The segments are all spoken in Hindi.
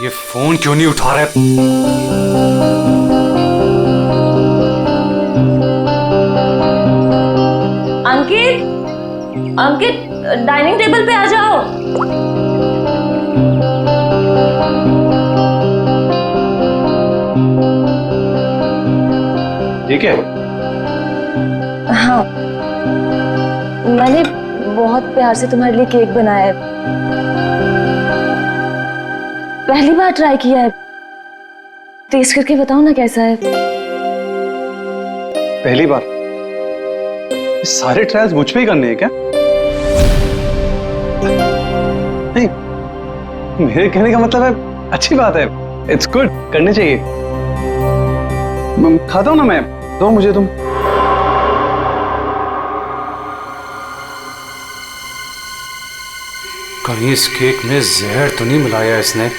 ये फोन क्यों नहीं उठा रहे? अंकित, अंकित, डाइनिंग टेबल पे आ जाओ। ठीक है। हाँ, मैंने बहुत प्यार से तुम्हारे लिए केक बनाया है। पहली बार ट्राई किया है। टेस्ट करके बताओ ना कैसा है। पहली बार? सारे ट्रायल्स मुझ पे ही करने हैं क्या? नहीं, मेरे कहने का मतलब है अच्छी बात है, इट्स गुड, करने चाहिए। खाता हूं ना मैं, दो मुझे तुम। कहीं इस केक में जहर तो नहीं मिलाया इसने?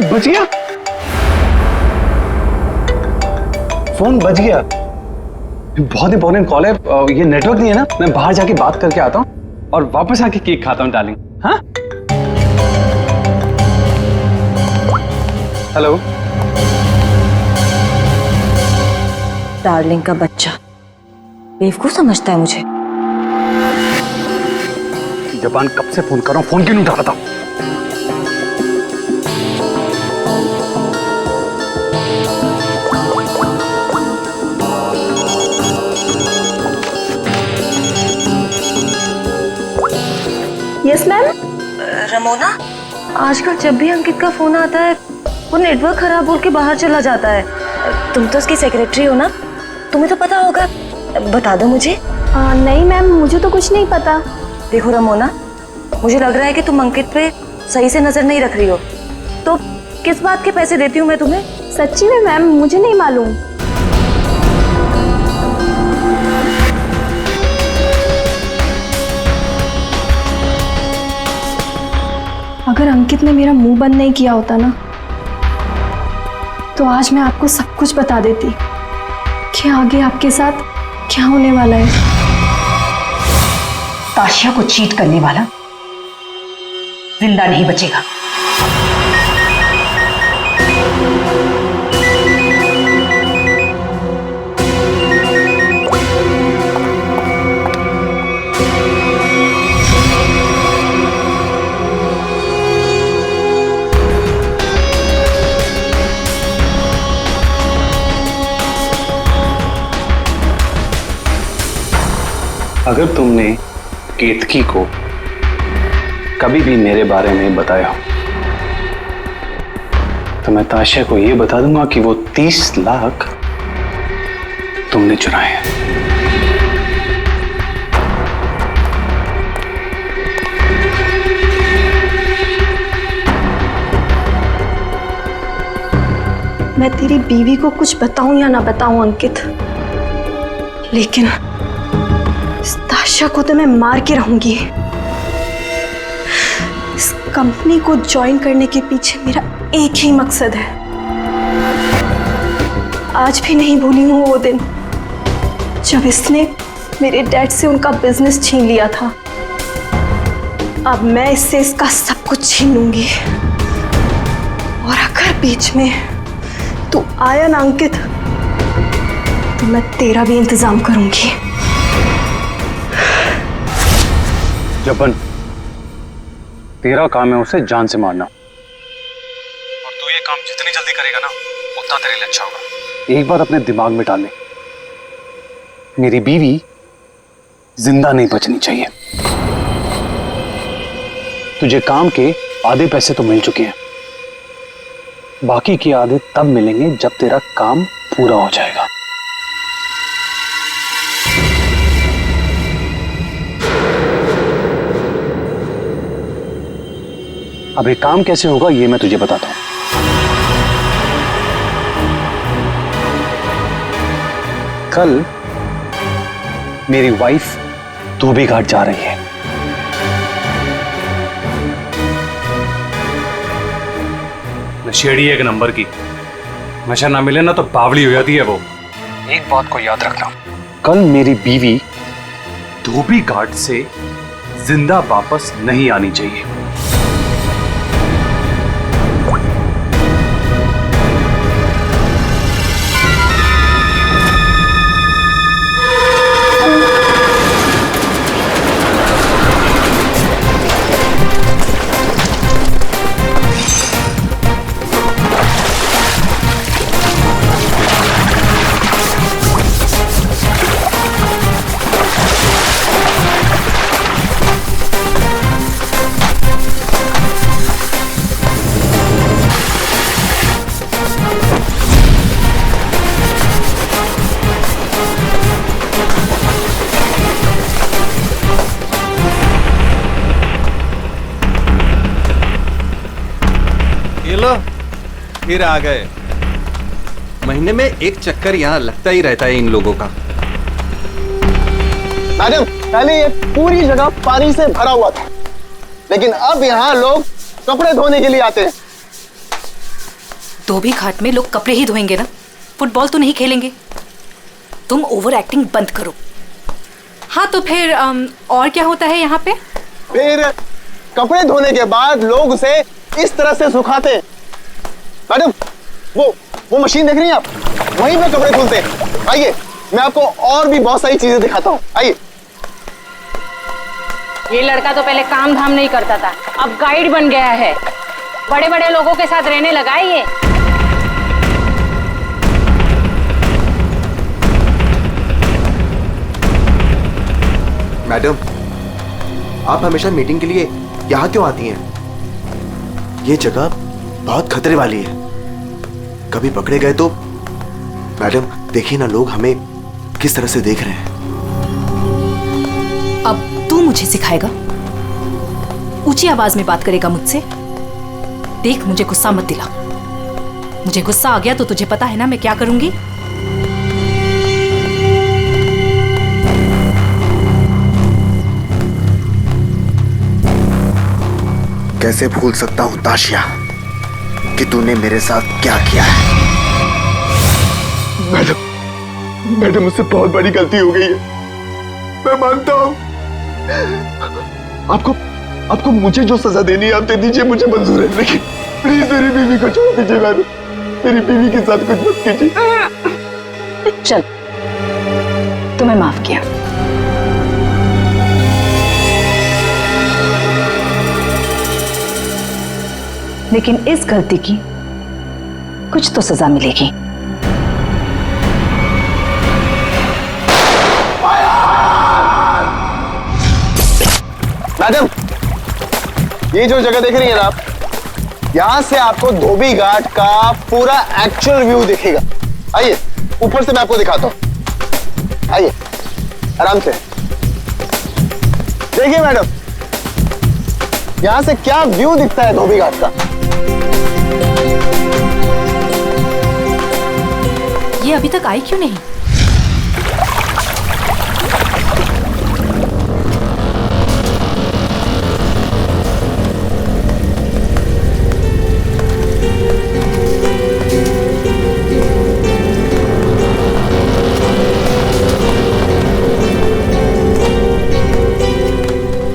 बच गया, फोन बच गया। बहुत इंपॉर्टेंट कॉल है, ये नेटवर्क नहीं है ना, मैं बाहर जाके बात करके आता हूँ और वापस आके केक खाता हूँ डार्लिंग। हाँ, हेलो। डार्लिंग का बच्चा बेवकूफ समझता है मुझे। जबान कब से फोन कर रहा हूँ, फोन क्यों नहीं उठा रहा था? Yes ma'am. रमोना, आजकल जब भी अंकित का फोन आता है वो नेटवर्क खराब बोल के बाहर चला जाता है। तुम तो उसकी सेक्रेटरी हो ना, तुम्हें तो पता होगा, बता दो मुझे। नहीं मैम, मुझे तो कुछ नहीं पता। देखो रमोना, मुझे लग रहा है कि तुम अंकित पे सही से नजर नहीं रख रही हो। तो किस बात के पैसे देती हूँ मैं तुम्हें? सच्ची में मैम, मुझे नहीं मालूम। अगर अंकित ने मेरा मुंह बंद नहीं किया होता ना, तो आज मैं आपको सब कुछ बता देती कि आगे आपके साथ क्या होने वाला है। ताशिया को चीट करने वाला जिंदा नहीं बचेगा। अगर तुमने केतकी को कभी भी मेरे बारे में बताया तो मैं ताशिया को यह बता दूंगा कि वो 30 लाख तुमने चुराए हैं। मैं तेरी बीवी को कुछ बताऊं या ना बताऊं अंकित, लेकिन इस ताशिया को तो मैं मार के रहूंगी। इस कंपनी को ज्वाइन करने के पीछे मेरा एक ही मकसद है। आज भी नहीं भूली हूं वो दिन जब इसने मेरे डैड से उनका बिजनेस छीन लिया था। अब मैं इससे इसका सब कुछ छीन लूंगी। और अगर बीच में तू आया ना अंकित, तो मैं तेरा भी इंतजाम करूंगी। जबन, तेरा काम है उसे जान से मारना, और तू ये काम जितनी जल्दी करेगा ना उतना तेरे लिए अच्छा होगा। एक बात अपने दिमाग में डाल ले, मेरी बीवी जिंदा नहीं बचनी चाहिए। तुझे काम के आधे पैसे तो मिल चुके हैं, बाकी के आधे तब मिलेंगे जब तेरा काम पूरा हो जाएगा। अब ये काम कैसे होगा ये मैं तुझे बताता हूं। कल मेरी वाइफ धोबी घाट जा रही है। नशेड़ी एक नंबर की, नशा ना मिले ना तो बावली हो जाती है वो। एक बात को याद रखना, कल मेरी बीवी धोबी घाट से जिंदा वापस नहीं आनी चाहिए। ये लो, फिर आ गए। महीने में एक चक्कर यहाँ लगता ही रहता है इन लोगों का। मैडम, पहले ये पूरी जगह पानी से भरा हुआ था, लेकिन अब यहाँ लोग कपड़े धोने के लिए आते हैं। धोबी घाट में लोग कपड़े ही धोएंगे ना, फुटबॉल तो नहीं खेलेंगे। तुम ओवर एक्टिंग बंद करो। हाँ तो फिर और क्या होता है यहाँ पे? फिर कपड़े धोने के बाद लोग उसे इस तरह से सुखाते हैं। मैडम, वो मशीन देख रही हैं आप? वहीं पे कपड़े धुलते हैं। आइए, मैं आपको और भी बहुत सारी चीजें दिखाता हूँ। आइए। ये लड़का तो पहले काम धाम नहीं करता था, अब गाइड बन गया है। बड़े बड़े लोगों के साथ रहने लगा है ये। मैडम, आप हमेशा मीटिंग के लिए यहाँ क्यों आती हैं? ये जगह बहुत खतरे वाली है, कभी पकड़े गए तो। मैडम देखिए ना, लोग हमें किस तरह से देख रहे हैं। अब तू मुझे सिखाएगा? ऊंची आवाज में बात करेगा मुझसे? देख, मुझे गुस्सा मत दिला। मुझे गुस्सा आ गया तो तुझे पता है ना मैं क्या करूंगी। कैसे भूल सकता हूं ताशिया कि तूने मेरे साथ क्या किया है। मैडम, मुझसे बहुत बड़ी गलती हो गई है, मैं मानता हूँ। आपको मुझे जो सजा देनी है आप दे दीजिए, मुझे मंजूर है, लेकिन प्लीज मेरी बीवी को छोड़ दीजिए। मैडम, मेरी बीवी के साथ कुछ मत कीजिए। चल, तुम्हें माफ किया। लेकिन इस गलती की कुछ तो सजा मिलेगी। मैडम, ये जो जगह देख रही हैं ना आप, यहां से आपको धोबी घाट का पूरा एक्चुअल व्यू दिखेगा। आइए, ऊपर से मैं आपको दिखाता हूं। आइए, आराम से देखिए मैडम, यहां से क्या व्यू दिखता है धोबी घाट का। ये अभी तक आई क्यों नहीं?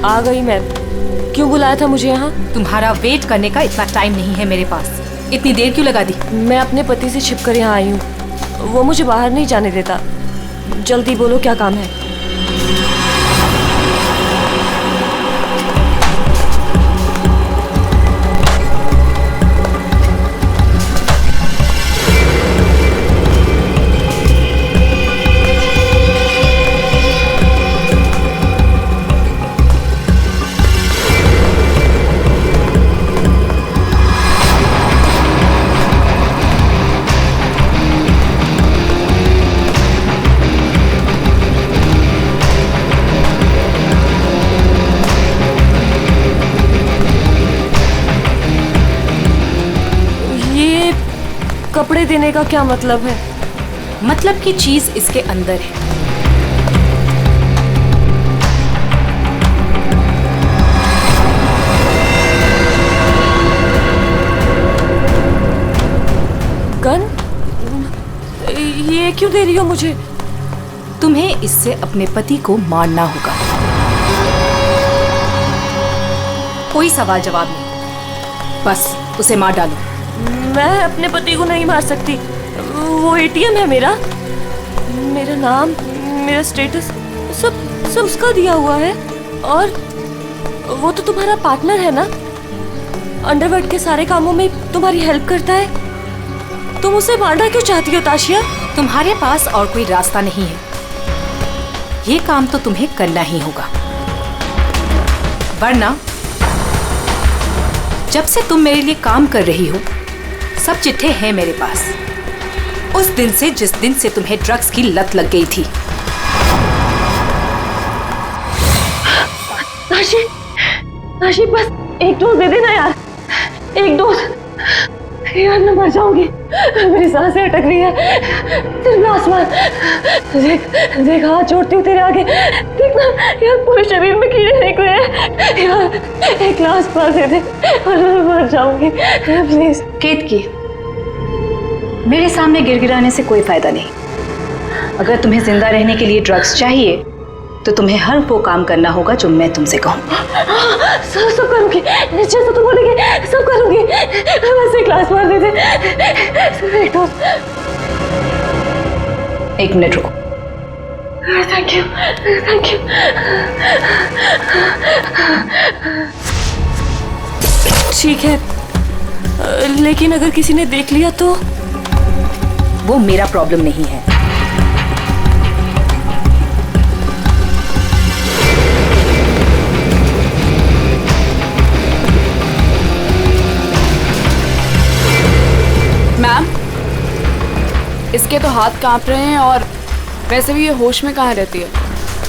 आ गई मैम। क्यों बुलाया था मुझे यहाँ? तुम्हारा वेट करने का इतना टाइम नहीं है मेरे पास। इतनी देर क्यों लगा दी? मैं अपने पति से छिपकर यहाँ आई हूँ, वो मुझे बाहर नहीं जाने देता। जल्दी बोलो, क्या काम है? कपड़े देने का क्या मतलब है? मतलब की चीज इसके अंदर है। गन? ये क्यों दे रही हो मुझे? तुम्हें इससे अपने पति को मारना होगा। कोई सवाल जवाब नहीं, बस उसे मार डालो। मैं अपने पति को नहीं मार सकती। वो एटीएम है मेरा, मेरा नाम, मेरा स्टेटस सब उसका दिया हुआ है। और वो तो तुम्हारा पार्टनर है ना, अंडरवर्ल्ड के सारे कामों में तुम्हारी हेल्प करता है। तुम उसे मारना क्यों चाहती हो ताशिया? तुम्हारे पास और कोई रास्ता नहीं है, ये काम तो तुम्हें करना ही होगा, वरना जब से तुम मेरे लिए काम कर रही हो सब चिट्ठे हैं मेरे पास, उस दिन से जिस दिन से तुम्हें ड्रग्स की लत लग गई थी। ताशी बस एक डोज दे देना यार, एक डोज। यार मैं मर जाऊंगी, मेरी सांसें अटक रही है। सिर्फ आसमान देख, देख हाथ जोड़ती हूँ तेरे आगे, देखना यार पूरे शरीर में कीड़े निकले हैं। यार एक ग्लास पास दे दे और मैं मर जाऊंगी प्लीज। केतकी, मेरे सामने गिड़गिड़ाने से कोई फायदा नहीं। अगर तुम्हें जिंदा रहने के लिए ड्रग्स चाहिए तो तुम्हें हर वो काम करना होगा जो मैं तुमसे कहूँ। सब करूंगी, जैसा तुम बोलेंगे सब करूंगी। बस एक ग्लास मार दे दे, एक डोज। 1 मिनट रुको। Thank you, thank you. ठीक है, लेकिन अगर किसी ने देख लिया तो? वो मेरा प्रॉब्लम नहीं है। मैम, इसके तो हाथ कांप रहे हैं और वैसे भी ये होश में कहाँ रहती है।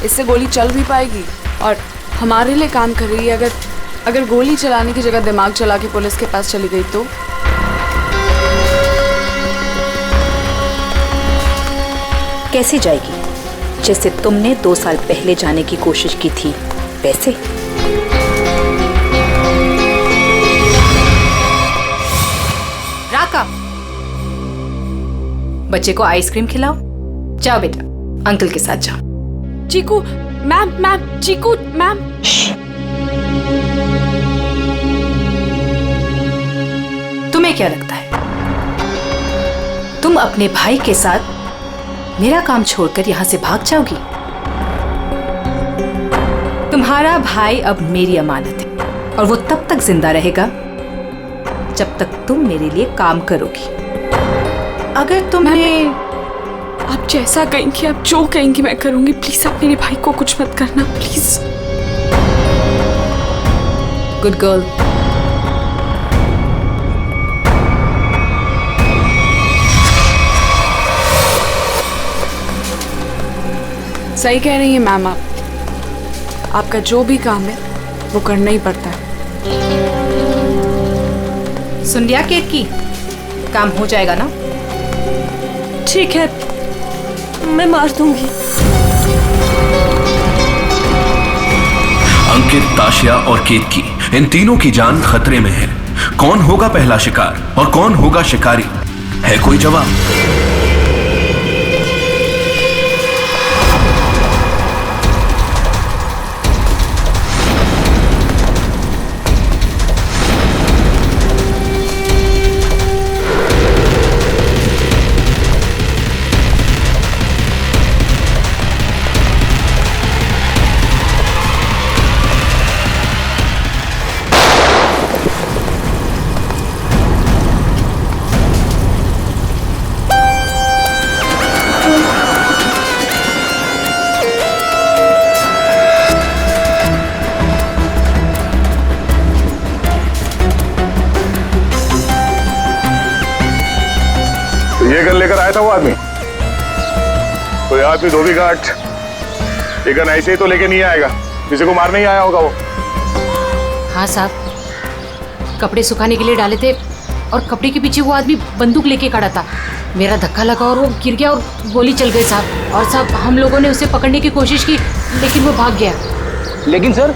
इससे गोली चल भी पाएगी और हमारे लिए काम कर रही है। अगर गोली चलाने की जगह दिमाग चला के पुलिस के पास चली गई तो? कैसे जाएगी? जैसे तुमने 2 साल पहले जाने की कोशिश की थी वैसे। राका, बच्चे को आइसक्रीम खिलाओ। जाओ बेटा, अंकल के साथ जाओ। चीकू मैम, चीकू मैम। तुम्हें क्या लगता है तुम अपने भाई के साथ मेरा काम छोड़कर यहां से भाग जाओगी? तुम्हारा भाई अब मेरी अमानत है और वो तब तक जिंदा रहेगा जब तक तुम मेरे लिए काम करोगी। अगर तुम्हें आप जैसा कहेंगी, आप जो कहेंगी मैं करूंगी। प्लीज आप मेरे भाई को कुछ मत करना, प्लीज। Good girl. सही कह रही हैं मैम आप। आपका जो भी काम है वो करना ही पड़ता है। सुन लिया केतकी, काम हो जाएगा ना? ठीक है, मैं मार दूंगी। अंकित, ताशिया और केतकी, इन तीनों की जान खतरे में है। कौन होगा पहला शिकार और कौन होगा शिकारी? है कोई जवाब? ये गन लेकर आया था वो आदमी। कोई आदमी धोबी घाट ये गन ऐसे ही तो लेके नहीं आएगा, किसी को मारने ही आया होगा वो। हाँ साहब, कपड़े सुखाने के लिए डाले थे और कपड़े के पीछे वो आदमी बंदूक लेके खड़ा था। मेरा धक्का लगा और वो गिर गया और गोली चल गई साहब। और साहब हम लोगों ने उसे पकड़ने की कोशिश की लेकिन वो भाग गया। लेकिन सर,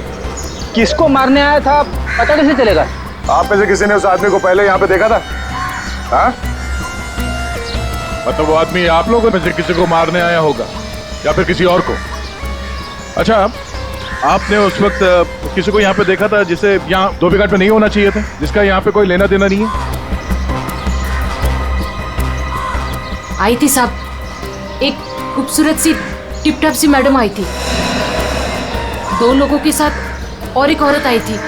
किसको मारने आया था पता कैसे चलेगा? आप में से किसी ने उस आदमी को पहले यहाँ पे देखा था? हाँ? मतलब वो आदमी आप लोगों में से किसी को मारने आया होगा या फिर किसी और को? अच्छा, आपने उस वक्त किसी को यहाँ पे देखा था जिसे यहाँ धोबी घाट पे नहीं होना चाहिए था, जिसका यहाँ पे कोई लेना देना नहीं है? आई थी साहब, एक खूबसूरत सी टिप टॉप सी मैडम आई थी, 2 लोगों के साथ और एक औरत आई थी,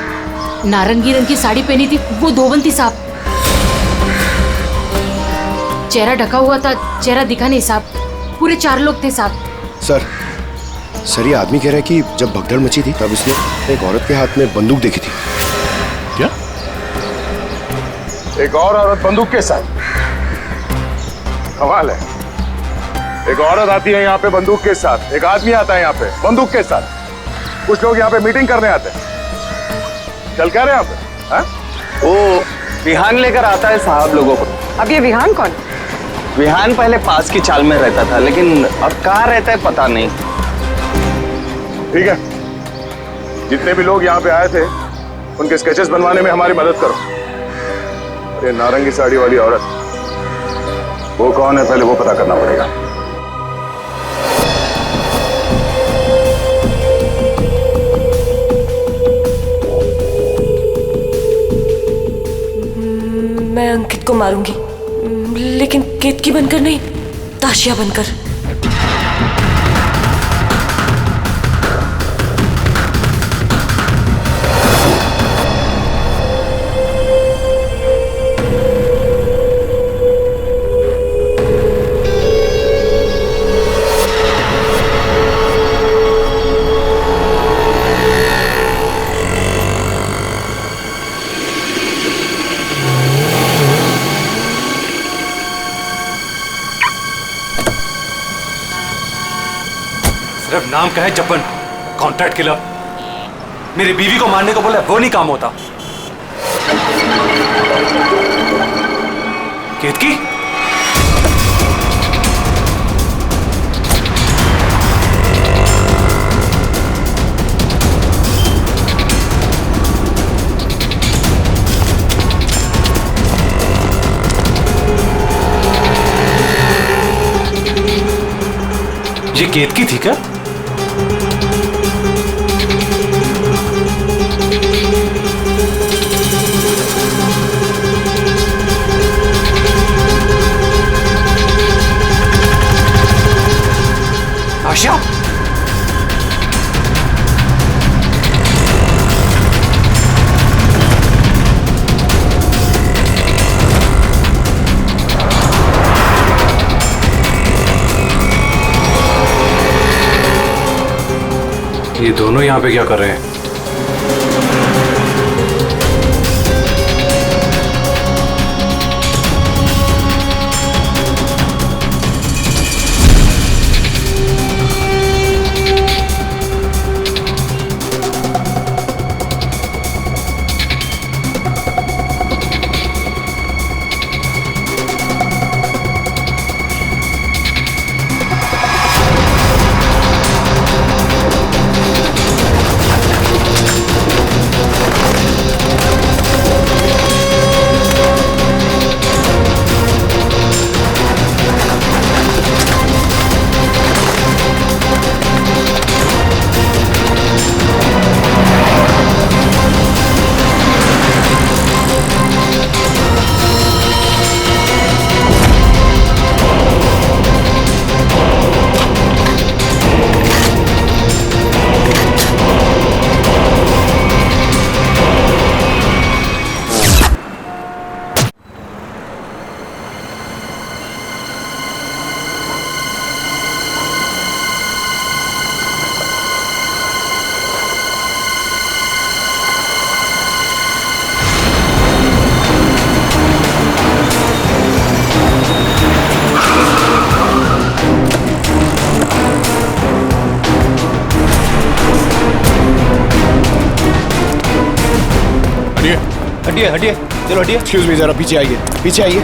नारंगी रंग की साड़ी पहनी थी, वो धोबन थी साहब। चेहरा ढका हुआ था, चेहरा दिखा नहीं साहब। पूरे 4 लोग थे साहब। सर ये आदमी कह रहा है कि जब भगदड़ मची थी तब इसने एक औरत के हाथ में बंदूक देखी थी। क्या? एक और औरत बंदूक के साथ? कमाल है। एक औरत आती है यहाँ पे बंदूक के साथ, एक आदमी आता है यहाँ पे बंदूक के साथ। कुछ लोग यहाँ पे मीटिंग करने आते हैं। चल क्या रहे हैं यहाँ पे? वो विहान लेकर आता है साहब लोगों को। अब ये विहान कौन? विहान पहले पास की चाल में रहता था, लेकिन अब कहाँ रहता है पता नहीं। ठीक है, जितने भी लोग यहाँ पे आए थे उनके स्केचेस बनवाने में हमारी मदद करो। अरे नारंगी साड़ी वाली औरत, वो कौन है पहले वो पता करना पड़ेगा। मैं अंकित को मारूंगी, लेकिन केतकी बनकर नहीं, ताशिया बनकर। सिर्फ नाम का है जपन, कॉन्ट्रैक्ट किलर। मेरी बीवी को मारने को बोला, वो नहीं काम होता। केतकी, ये केतकी थी क्या? आशा, ये दोनों यहाँ पे क्या कर रहे हैं? हटिए हटिए, चलो हटिए। एक्सक्यूज मी, जरा पीछे आइए, पीछे आइए।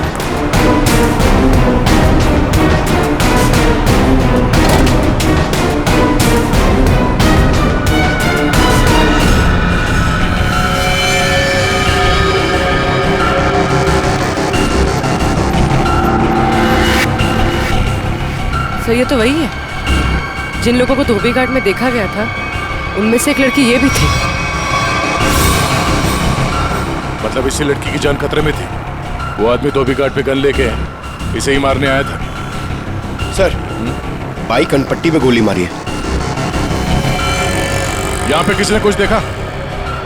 सर ये तो वही है जिन लोगों को धोबी घाट में देखा गया था उनमें से एक लड़की ये भी थी। मतलब इसी लड़की की जान खतरे में थी। वो आदमी धोबी घाट पे गन लेके इसे ही मारने आया था। सर, बाइक कनपट्टी पे गोली मारी है। यहाँ पे किसी ने कुछ देखा?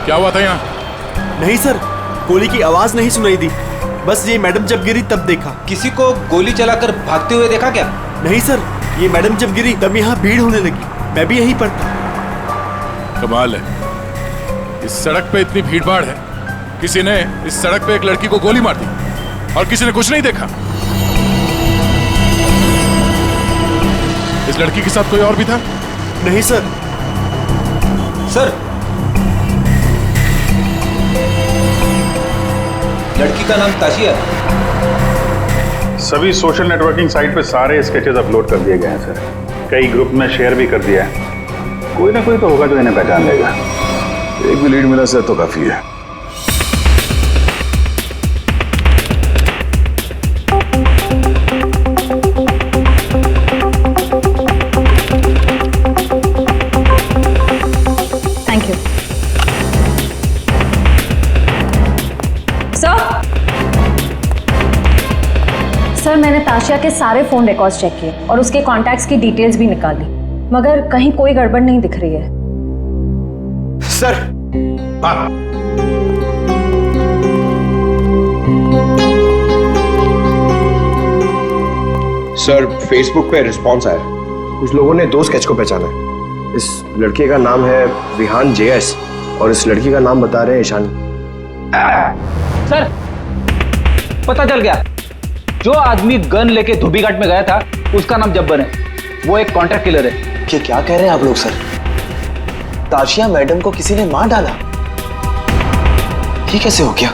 क्या हुआ था यहाँ? नहीं सर, गोली की आवाज नहीं सुनाई दी। बस ये मैडम जब गिरी तब देखा। किसी को गोली चलाकर भागते हुए देखा क्या? नहीं सर, ये मैडम जब गिरी तब यहाँ भीड़ होने लगी। मैं भी यहीं पर था। कमाल है, इस सड़क पे इतनी भीड़ भाड़ है, किसी ने इस सड़क पे एक लड़की को गोली मार दी और किसी ने कुछ नहीं देखा। इस लड़की के साथ कोई और भी था? नहीं सर। सर, लड़की का नाम ताशिया है। सभी सोशल नेटवर्किंग साइट पे सारे स्केचेस अपलोड कर दिए गए हैं सर। कई ग्रुप में शेयर भी कर दिया है। कोई ना कोई तो होगा जो इन्हें पहचान लेगा। एक भी लीड मिला सर तो काफी है। थैंक यू सर, मैंने ताशिया के सारे फोन रिकॉर्ड्स चेक किए और उसके कॉन्टैक्ट्स की डिटेल्स भी निकाली, मगर कहीं कोई गड़बड़ नहीं दिख रही है। सर, सर, फेसबुक पे रिस्पॉन्स आया। कुछ लोगों ने 2 स्केच को पहचाना है। इस लड़के का नाम है विहान JS और इस लड़की का नाम बता रहे हैं ईशानी। सर, पता चल गया। जो आदमी गन लेके धोबी घाट में गया था उसका नाम जब्बर है। वो एक कॉन्ट्रैक्ट किलर है। ये क्या कह रहे हैं आप लोग सर? ताशिया मैडम को किसी ने मार डाला? ये कैसे हो गया?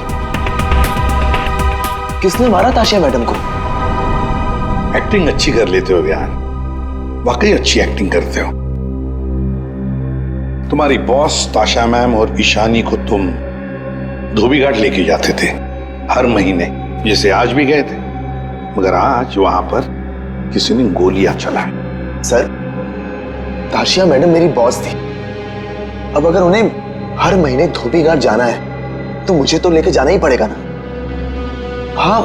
किसने मारा ताशिया मैडम को? एक्टिंग अच्छी कर लेते हो विहान, वाकई अच्छी एक्टिंग करते हो। तुम्हारी बॉस ताशा मैम और ईशानी को तुम धोबी घाट लेके जाते थे हर महीने, जैसे आज भी गए थे, मगर आज वहां पर किसी ने गोलियां चलाई। सर, ताशिया मैडम मेरी बॉस थी। अब अगर उन्हें हर महीने धोबी घाट जाना है तो मुझे तो लेके जाना ही पड़ेगा ना। हाँ,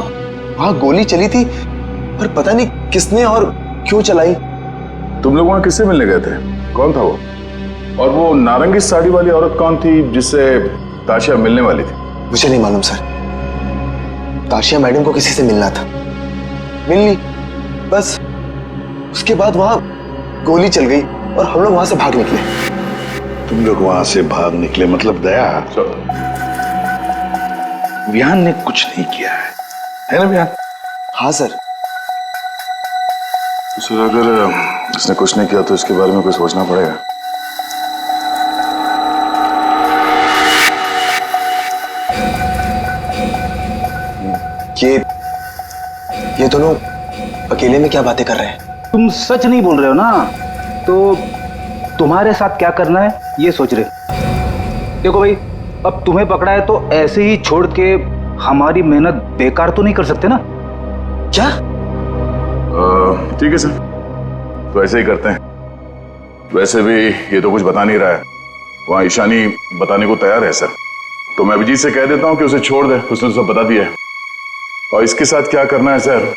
वहां गोली चली थी, पर पता नहीं किसने और क्यों चलाई। तुम लोग वहां किससे मिलने गए थे? कौन था वो? और वो नारंगी साड़ी वाली औरत कौन थी जिससे ताशिया मिलने वाली थी? मुझे नहीं मालूम सर। ताशिया मैडम को किसी से मिलना था, मिल ली, बस उसके बाद वहां गोली चल गई और हम लोग वहां से भाग निकले। तुम लोग वहां से भाग निकले मतलब दया, विहान ने कुछ नहीं किया है ना विहान? हाँ सर। सर, अगर इसने कुछ नहीं किया तो इसके बारे में कुछ सोचना पड़ेगा। ये दोनों अकेले में क्या बातें कर रहे हैं? तुम सच नहीं बोल रहे हो ना, तो तुम्हारे साथ क्या करना है ये सोच रहे। देखो भाई, अब तुम्हें पकड़ा है तो ऐसे ही छोड़ के हमारी मेहनत बेकार तो नहीं कर सकते ना। क्या? ठीक है सर, तो ऐसे ही करते हैं। वैसे भी ये तो कुछ बता नहीं रहा है, वहां ईशानी बताने को तैयार है सर, तो मैं अभिजीत से कह देता हूं कि उसे छोड़ दे, उसने तो सब बता दिया है। और इसके साथ क्या करना है सर,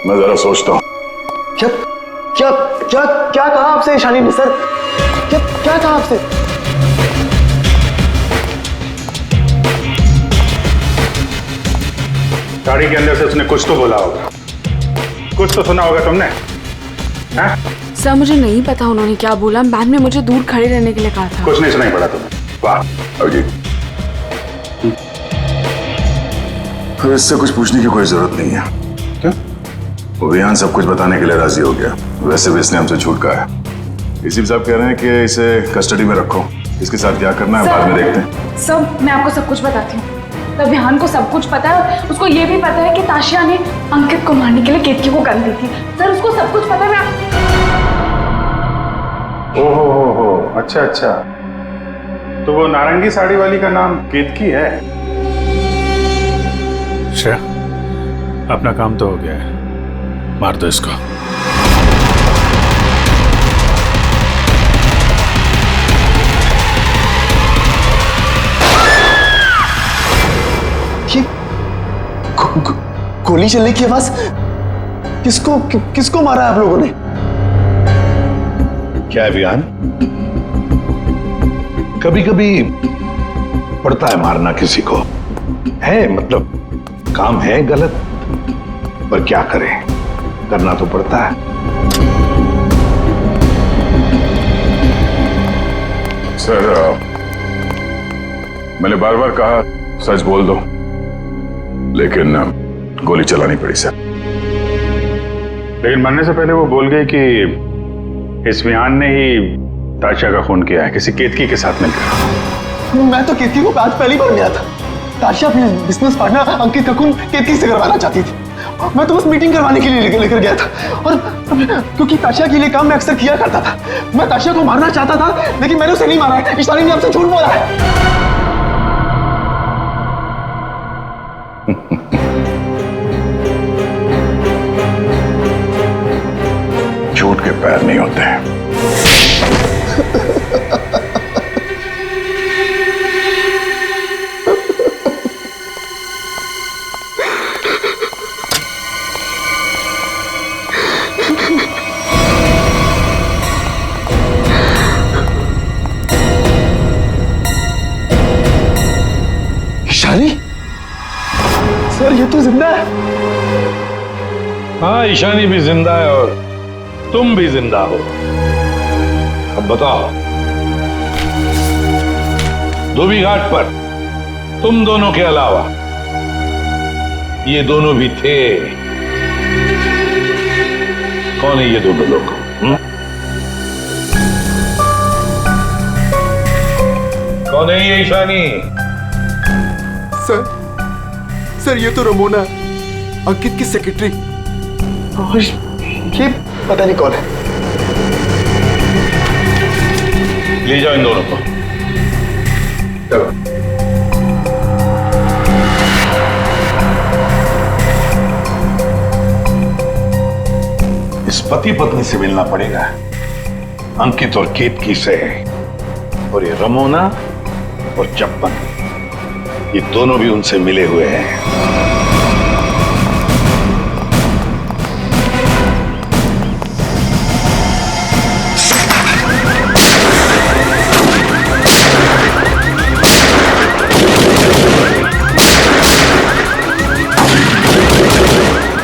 मैं जरा सोचता हूं। क्या क्या क्या क्या कहा आपसे ईशानी ने सर? क्या क्या कहा आपसे? गाड़ी के अंदर से उसने कुछ तो बोला होगा, कुछ तो सुना होगा तुमने। हाँ? सर, मुझे नहीं पता उन्होंने क्या बोला। मैम ने मुझे दूर खड़े रहने के लिए कहा था। कुछ नहीं सुनाई पड़ा तुम्हें? वाह अभिजीत, फिर इससे कुछ पूछने की कोई जरूरत नहीं है। क्यों? वो विहान सब कुछ बताने के लिए राजी हो गया। वैसे भी इसने हमसे झूठ कहा है। इसी साहब कह रहे हैं कि इसे कस्टडी में रखो, इसके साथ क्या करना है बाद में देखते हैं। सब मैं आपको सब कुछ बताती हूँ। तब विहान को सब कुछ पता है, उसको ये भी पता है कि ताशिया ने अंकित को मारने के लिए केतकी को गन दी थी। सर, उसको सब कुछ पता है। ओहो, अच्छा अच्छा, तो वो नारंगी साड़ी वाली का नाम केतकी है। श्रेया, अपना काम तो हो गया है, मार दो इसको। ये गोली चलने की आवाज, किसको मारा है आप लोगों ने? क्या है विहान, कभी कभी पड़ता है मारना किसी को, है मतलब काम है गलत, पर क्या करें, करना तो पड़ता है। सर मैंने बार बार कहा सच बोल दो, लेकिन गोली चलानी पड़ी सर। लेकिन मरने से पहले वो बोल गई कि इस विहान ने ही ताशा का खून किया है, किसी केतकी के साथ मिलकर। मैं तो केतकी को आज पहली बार मिला था। ताशा अपने बिजनेस पार्टनर अंकित का खून केतकी से करवाना चाहती थी। मैं तो बस मीटिंग करवाने के लिए लेकर गया था, और क्योंकि ताशा के लिए काम मैं अक्सर किया करता था। मैं ताशा को मारना चाहता था, लेकिन मैंने उसे नहीं मारा है। ईशानी ने आपसे झूठ बोला है। झूठ के पैर नहीं होते हैं। ईशानी सर, ये तो जिंदा है। हाँ, ईशानी भी जिंदा है और तुम भी जिंदा हो। अब बताओ, धोबी घाट पर तुम दोनों के अलावा ये दोनों भी थे। कौन है ये दोनों लोग? कौन है ये ईशानी? सर ये तो रमोना, अंकित की सेक्रेटरी। ये पता नहीं कौन है। ले जाओ इन दोनों को। चलो। इस पति पत्नी से मिलना पड़ेगा, अंकित और केतकी से। और ये रमोना और चप्पन, ये दोनों भी उनसे मिले हुए हैं।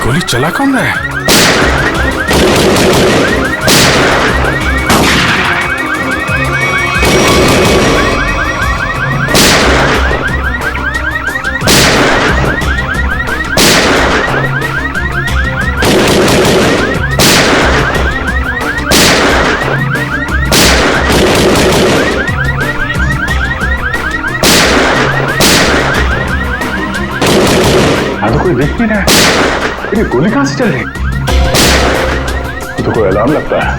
गोली चला कौन रहा है? तो कोई देख नहीं रहा है। ये गोली कहां से चल रही? तो कोई अलार्म लगता है,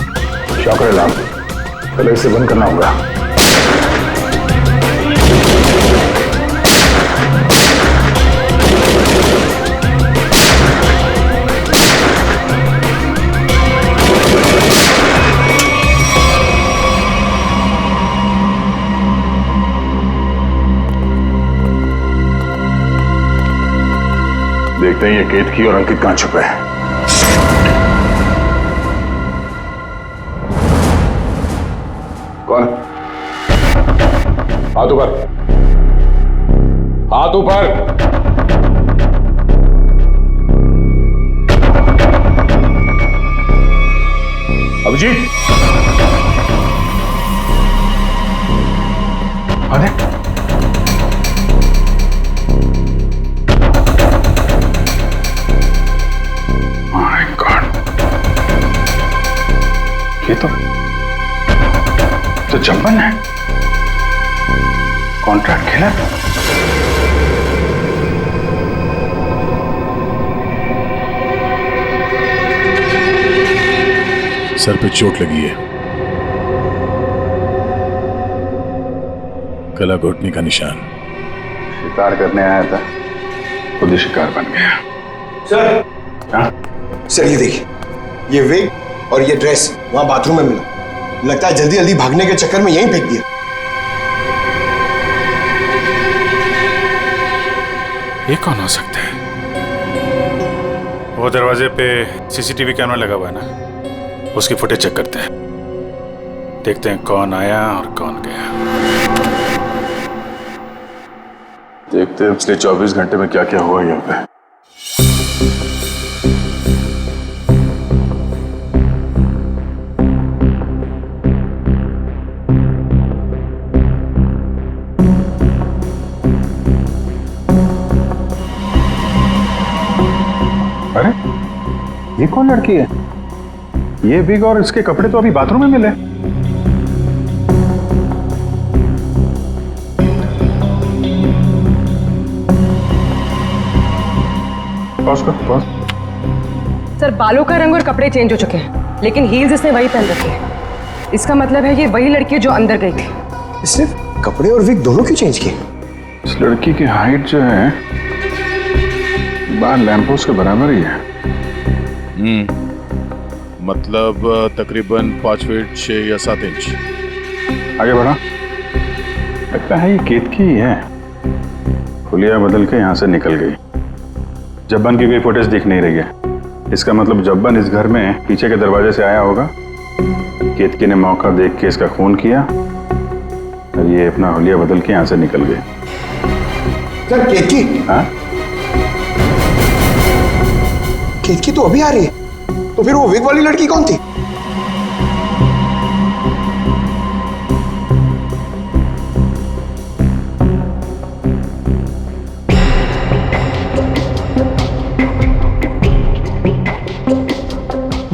शॉकर अलार्म। पहले इसे बंद करना होगा। देखते हैं ये केतकी और अंकित कहां छुपे हैं। कौन? हाथ ऊपर, हाथ ऊपर। अभिजीत, अरे ये तो चंपन है। कॉन्ट्रैक्ट खेला। सर पे चोट लगी है, गला घोटने का निशान। शिकार करने आया था, खुद ही शिकार बन गया। सर, हाँ? सर ये देखिए, ये विग और ये ड्रेस वहां बाथरूम में मिला। लगता है जल्दी जल्दी भागने के चक्कर में यहीं फेंक दिया। ये कौन हो सकता है? वो दरवाजे पे सीसीटीवी कैमरा लगा हुआ है ना, उसकी फुटेज चेक करते हैं, देखते हैं कौन आया और कौन गया। देखते हैं पिछले 24 घंटे में क्या क्या हुआ यहाँ पे। अरे ये कौन लड़की है? ये बिग और इसके कपड़े तो अभी बाथरूम में मिले। पॉज कर, पॉज। सर बालों का रंग और कपड़े चेंज हो चुके हैं, लेकिन हील्स इसने वही पहन रखी है। इसका मतलब है ये वही लड़की है जो अंदर गई थी। इसने कपड़े और विग दोनों क्यों चेंज किए? इस लड़की की हाइट जो है बाहर लैंपोस्ट के बराबर ही है। मतलब तकरीबन 5 फीट 6 या 7 इंच। आगे बढ़ा। लगता है ये केतकी ही है। हुलिया बदल के यहाँ से निकल गई। जब्बन की कोई फुटेज दिख नहीं रही है। इसका मतलब जब्बन इस घर में पीछे के दरवाजे से आया होगा। केतकी ने मौका देख के इसका खून किया और ये अपना हुलिया बदल के यहाँ से निकल गए। क्या केतकी? हाँ? केतकी तो अभी आ रही है, तो फिर वो विग वाली लड़की कौन थी?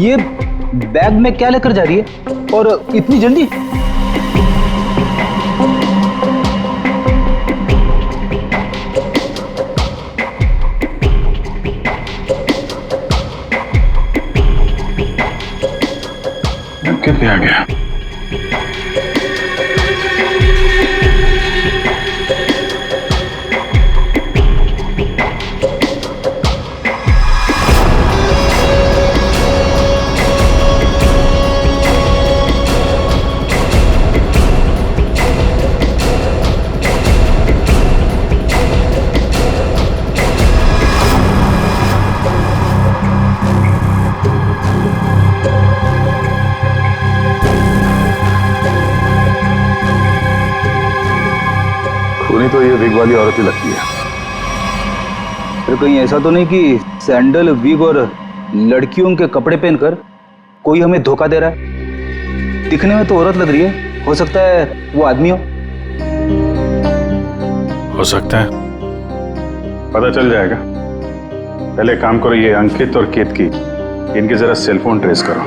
ये बैग में क्या लेकर जा रही है और इतनी जल्दी? कितने आ गया? तो ये विग वाली औरत ही लगती है। फिर कहीं ऐसा तो नहीं कि सैंडल, विग और लड़कियों के कपड़े पहनकर कोई हमें धोखा दे रहा है? दिखने में तो औरत लग रही है, हो सकता है वो आदमी हो सकता है, पता चल जाएगा। पहले काम करो, ये अंकित और केतकी, इनके जरा सेलफोन ट्रेस करो,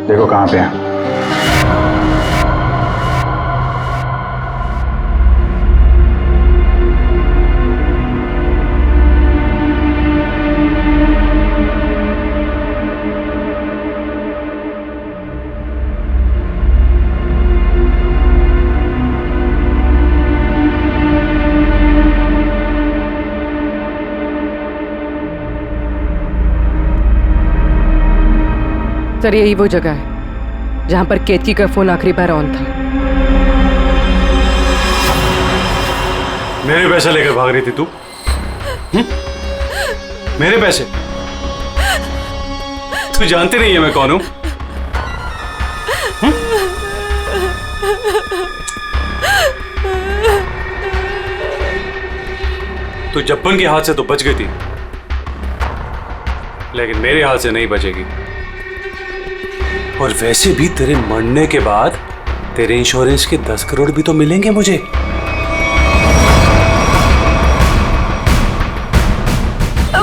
देखो कहाँ पे हैं। सर यही वो जगह है जहां पर केतकी का फोन आखिरी बार ऑन था। मेरे पैसे लेकर भाग रही थी तू? मेरे पैसे? तू जानती नहीं है मैं कौन हूं? तू जब्बन के हाथ से तो बच गई थी, लेकिन मेरे हाथ से नहीं बचेगी। और वैसे भी तेरे मरने के बाद तेरे इंश्योरेंस के 10 करोड़ भी तो मिलेंगे मुझे।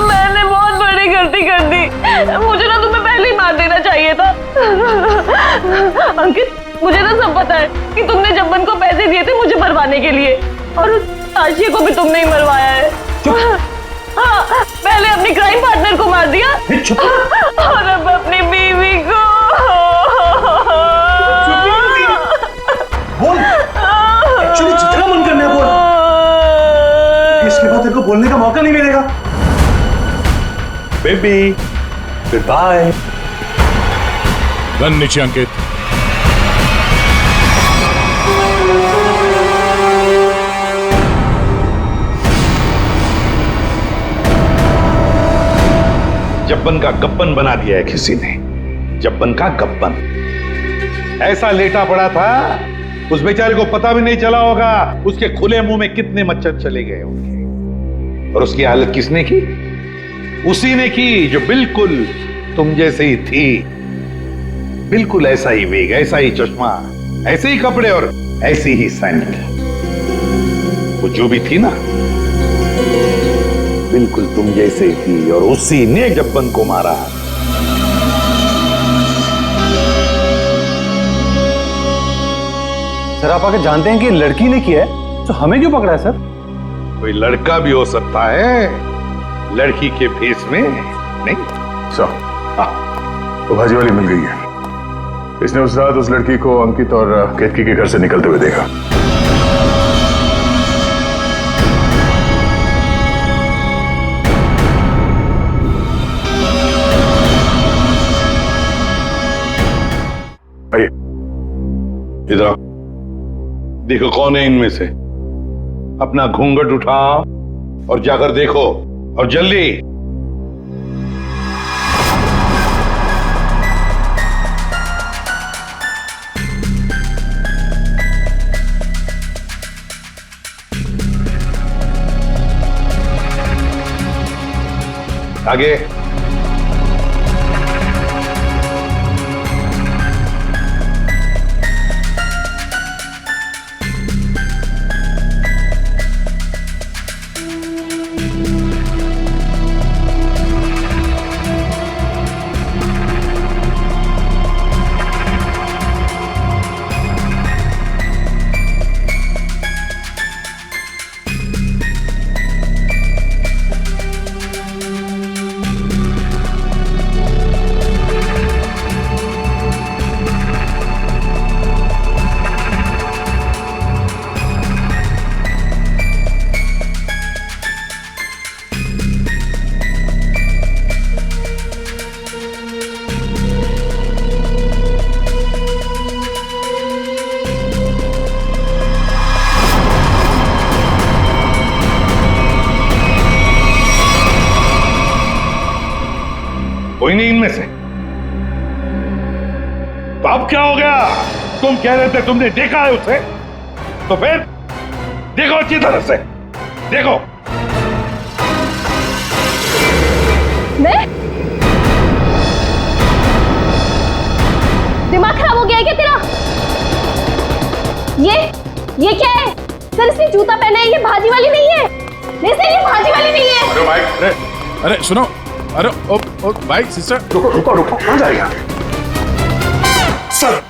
मैंने बहुत बड़ी गलती कर दी, मुझे ना तुम्हें पहले ही मार देना चाहिए था। अंकित, मुझे ना सब पता है कि तुमने जब्बन को पैसे दिए थे मुझे मरवाने के लिए, और उस आशिया को भी तुमने ही मरवाया है। हाँ, पहले अपने क्राइम पार्टनर को मार दिया और अब अपनी बीवी को। बोल, एक्चुअली जितना मन करना है बोल, इसके बाद तेरे को बोलने का मौका नहीं मिलेगा। Baby, good bye. गन नीचे अंकित। जब्बन का गब्बन बना दिया है किसी ने, जब्बन का गब्बन। ऐसा लेटा पड़ा था, उस बेचारे को पता भी नहीं चला होगा उसके खुले मुंह में कितने मच्छर चले गए होंगे। और उसकी हालत किसने की? उसी ने की जो बिल्कुल तुम जैसे ही थी, बिल्कुल ऐसा ही वेग, ऐसा ही चश्मा, ऐसे ही कपड़े और ऐसी ही सैंडल। वो जो भी थी ना, बिल्कुल तुम जैसे ही थी, और उसी ने जब्बन को मारा। सर आप आके जानते हैं कि लड़की ने किया है, तो हमें क्यों पकड़ा है सर? कोई लड़का भी हो सकता है, लड़की के फेस में नहीं। सर तो भाजी वाली मिल गई है। इसने उस रात उस लड़की को अंकित और केतकी के घर से निकलते हुए देखा। आइए इधर देखो कौन है इनमें से। अपना घूंघट उठाओ और जाकर देखो, और जल्दी। आगे। कोई नहीं इनमें से। तो अब क्या हो गया? तुम कह रहे थे तुमने देखा है उसे, तो फिर देखो अच्छी तरह से देखो। मैं? दिमाग खराब हो गया है क्या तेरा? ये क्या है? सर इसने जूता पहना है, ये भाजी वाली नहीं है। नहीं सर ये भाजी वाली नहीं है। अरे भाई, अरे सुनो, अरे ओ भाई सिस्टर, रुको कहाँ जाएगा? सर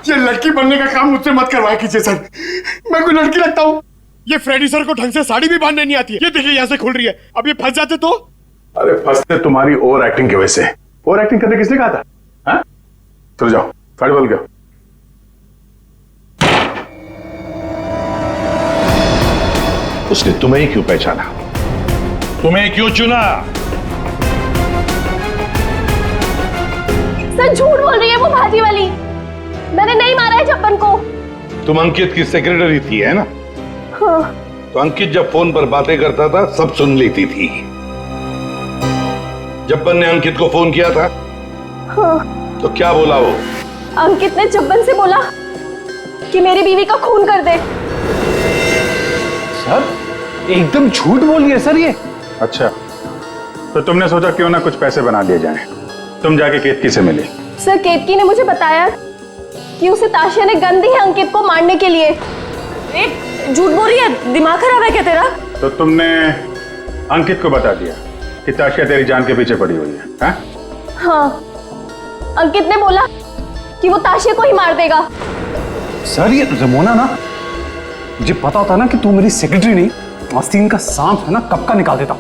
ये लड़की बनने का काम मुझसे मत करवाया कीजिए सर, मैं कोई लड़की लगता हूँ? ये फ्रेडी सर को ढंग से साड़ी भी बांधने नहीं आती है। ये देखिए यहाँ से खुल रही है, अब ये फंस जाते तो? अरे फंसते तुम्हारी ओवर एक्टिंग की वजह से। ओवर एक्टिंग करने किसने कहा था? हाँ? चलो जाओ, साड़ी बोल गया। उसने तुम्हें क्यों पहचाना? तुम्हें क्यों चुना? सर झूठ बोल रही है वो भाजी वाली, मैंने नहीं मारा है जब्बन को। तुम अंकित की सेक्रेटरी थी है ना? हाँ। तो अंकित जब फोन पर बातें करता था सब सुन लेती थी। जब्बन ने अंकित को फोन किया था? हाँ। तो क्या बोला वो? अंकित ने जब्बन से बोला कि मेरी बीवी का खून कर दे। सर एकदम झूठ बोल रही है सर ये। अच्छा तो तुमने सोचा क्यों ना कुछ पैसे बना दिए जाएं। तुम जाके केतकी से मिली? सर केतकी ने मुझे बताया कि उसे ताशिया ने गन दी है अंकित को मारने के लिए। झूठ बोल रही है, दिमाग खराब है क्या तेरा? तो तुमने अंकित को बता दिया कि ताशिया तेरी जान के पीछे पड़ी हुई है? हाँ? हाँ अंकित ने बोला कि वो ताशिया को ही मार देगा। सर ये रमोना ना, मुझे पता होता ना कि तू मेरी सेक्रेटरी नहीं, आस्तीन का सांप है ना, कब का निकाल देता।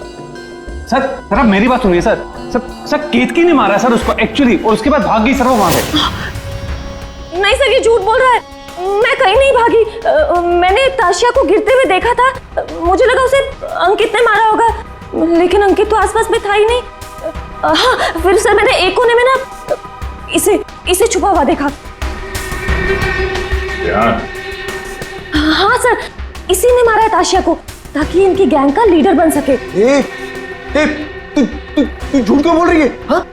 सर सर आप मेरी बात सुनिए सर। सर केतकी ने मारा है सर उसको एक्चुअली, और उसके बाद भाग गई सर वो वहां से। नहीं सर ये झूठ बोल रहा है, मैं कहीं नहीं भागी। मैंने ताशिया को गिरते हुए देखा था, मुझे लगा उसे अंकित ने मारा होगा, लेकिन अंकित तो आसपास में था ही नहीं। हाँ फिर सर मैंने एक कोने में ना इसे छुपा हुआ देखा। हाँ सर इसी ने मारा है ताशिया को, ताकि इनकी गैंग का लीडर बन सके। तू झूठ क्यों बोल रही है? हाँ,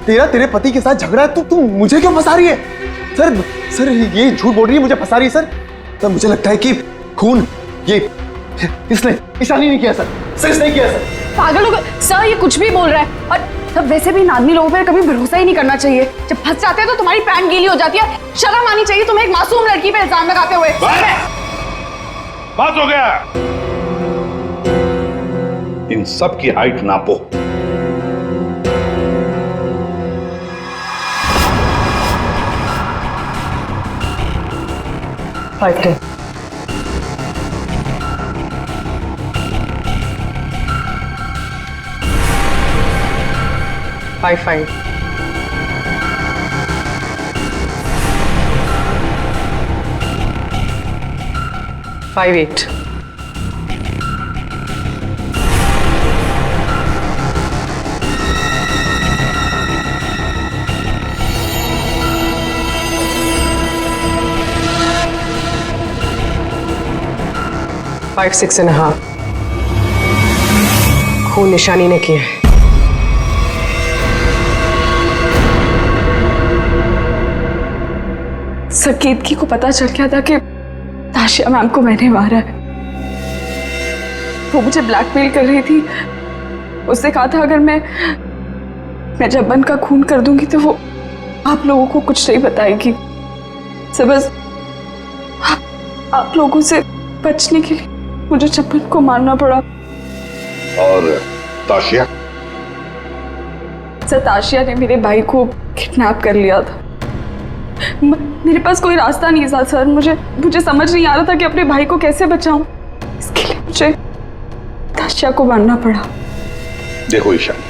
तेरे पति के साथ झगड़ा है, तू मुझे क्यों फंसा रही है? सर ये झूठ बोल रही है, मुझे फंसा रही है सर। मुझे लगता है कि खून ये इसने ईशानी नहीं किया सर इसने किया सर। पागल हो गए सर, ये कुछ भी बोल रहा है। और तब वैसे भी नादनी लोगों पर कभी भरोसा ही नहीं करना चाहिए। जब फंस जाते हैं तो तुम्हारी पैंट गीली हो जाती है। शर्म आनी चाहिए तुम्हें एक मासूम लड़की पे इल्जाम लगाते हुए। बात हो गया। इन सब की हाइट नापो। फाइव 5 8 5 6.5 खून निशानी ने किया है। सर केतकी को पता चल गया था कि ताशिया मैम को मैंने मारा है। वो मुझे ब्लैकमेल कर रही थी। उसने कहा था अगर मैं जब्बन का खून कर दूंगी तो वो आप लोगों को कुछ नहीं बताएगी। सर बस आप लोगों से बचने के लिए मुझे जब्बन को मारना पड़ा। और ताशिया? सर ताशिया ने मेरे भाई को किडनैप कर लिया था। मेरे पास कोई रास्ता नहीं था सर। मुझे समझ नहीं आ रहा था कि अपने भाई को कैसे बचाऊं। इसके लिए मुझे ताशिया को मारना पड़ा। देखो ईशानी,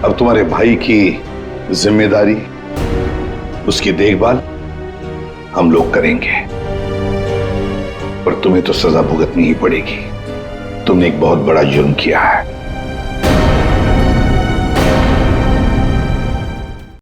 अब तुम्हारे भाई की जिम्मेदारी, उसकी देखभाल हम लोग करेंगे, पर तुम्हें तो सजा भुगतनी ही पड़ेगी। तुमने एक बहुत बड़ा जुर्म किया है।